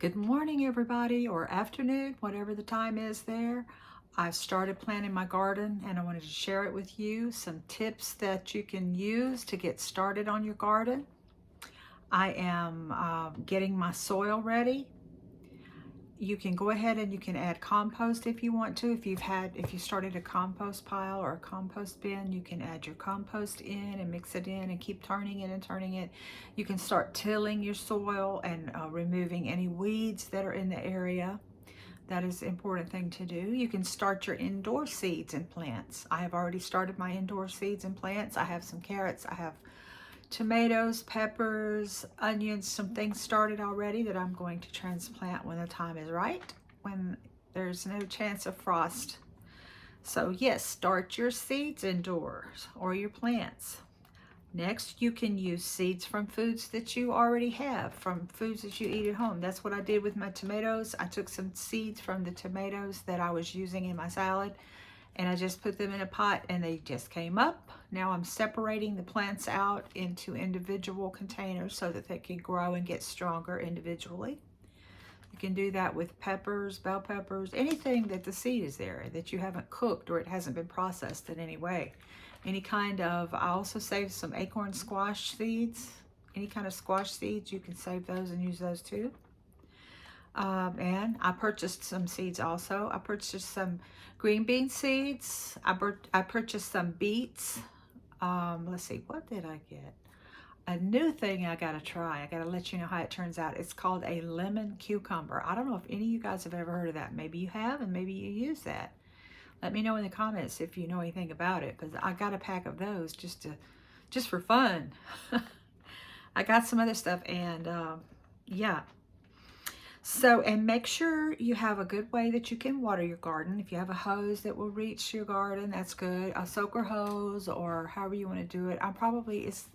Good morning, everybody, or afternoon, whatever the time is there. I've started planting my garden and I wanted to share it with you. Some tips that you can use to get started on your garden. I am getting my soil ready. You can go ahead and you can add compost if you want to. If you started a compost pile or a compost bin, you can add your compost in and mix it in and keep turning it and turning it. You can start tilling your soil and removing any weeds that are in the area. That is an important thing to do. You can start your indoor seeds and plants. I have already started my indoor seeds and plants. I have some carrots. I have tomatoes, peppers, onions, some things started already that I'm going to transplant when the time is right, when there's no chance of frost. So yes, start your seeds indoors or your plants. Next, you can use seeds from foods that you already have, from foods that you eat at home. That's what I did with my tomatoes. I took some seeds from the tomatoes that I was using in my salad, and I just put them in a pot and they just came up. Now I'm separating the plants out into individual containers so that they can grow and get stronger individually. You can do that with peppers, bell peppers, anything that the seed is there that you haven't cooked or it hasn't been processed in any way. Any kind of, I also saved some acorn squash seeds. Any kind of squash seeds, you can save those and use those too. And I purchased some seeds also. I purchased some green bean seeds. I purchased some beets. Let's see, what did I get? A new thing I gotta try. I gotta let you know how it turns out. It's called a lemon cucumber. I don't know if any of you guys have ever heard of that. Maybe you have, and maybe you use that. Let me know in the comments if you know anything about it, because I got a pack of those just for fun. I got some other stuff, and yeah. So, and make sure you have a good way that you can water your garden. If you have a hose that will reach your garden, that's good. A soaker hose or however you want to do it.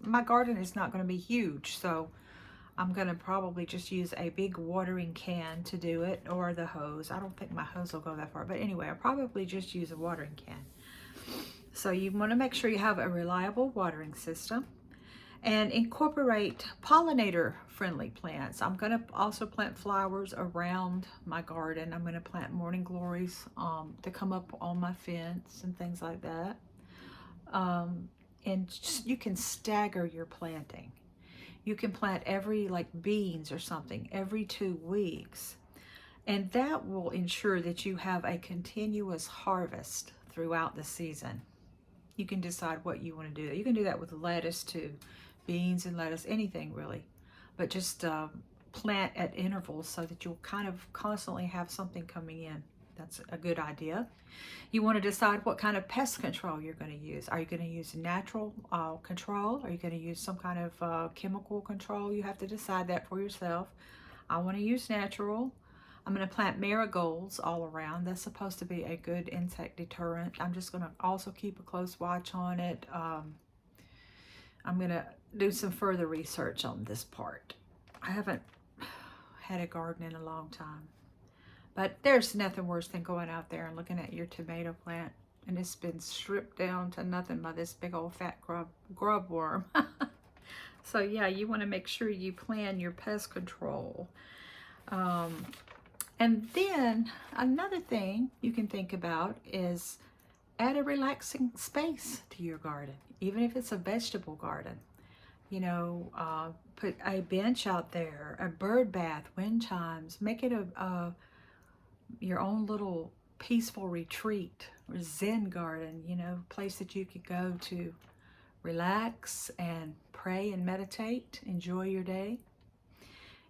My garden is not going to be huge, so I'm going to probably just use a big watering can to do it, or the hose. I don't think my hose will go that far, but anyway, I'll probably just use a watering can. So you want to make sure you have a reliable watering system. And incorporate pollinator-friendly plants. I'm going to also plant flowers around my garden. I'm going to plant morning glories to come up on my fence and things like that. And you can stagger your planting. You can plant every, like beans or something, every 2 weeks. And that will ensure that you have a continuous harvest throughout the season. You can decide what you want to do. You can do that with lettuce too. Beans and lettuce, anything really. But just plant at intervals so that you'll kind of constantly have something coming in. That's a good idea. You want to decide what kind of pest control you're going to use. Are you going to use natural control? Are you going to use some kind of chemical control? You have to decide that for yourself. I want to use natural. I'm going to plant marigolds all around. That's supposed to be a good insect deterrent. I'm just going to also keep a close watch on it. I'm going to do some further research on this part. I haven't had a garden in a long time. But there's nothing worse than going out there and looking at your tomato plant and it's been stripped down to nothing by this big old fat grub worm. So yeah, you want to make sure you plan your pest control. And then another thing you can think about is add a relaxing space to your garden, even if it's a vegetable garden. You know, put a bench out there, a bird bath, wind chimes, make it your own little peaceful retreat or Zen garden, you know, place that you could go to relax and pray and meditate, enjoy your day.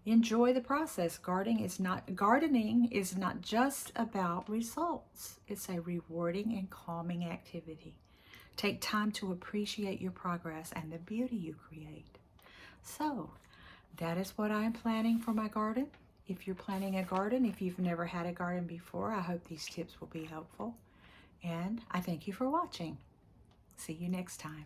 Enjoy the process. Gardening is not just about results. It's a rewarding and calming activity. Take time to appreciate your progress and the beauty you create. So, that is what I'm planning for my garden. If you're planning a garden, if you've never had a garden before, I hope these tips will be helpful. And I thank you for watching. See you next time.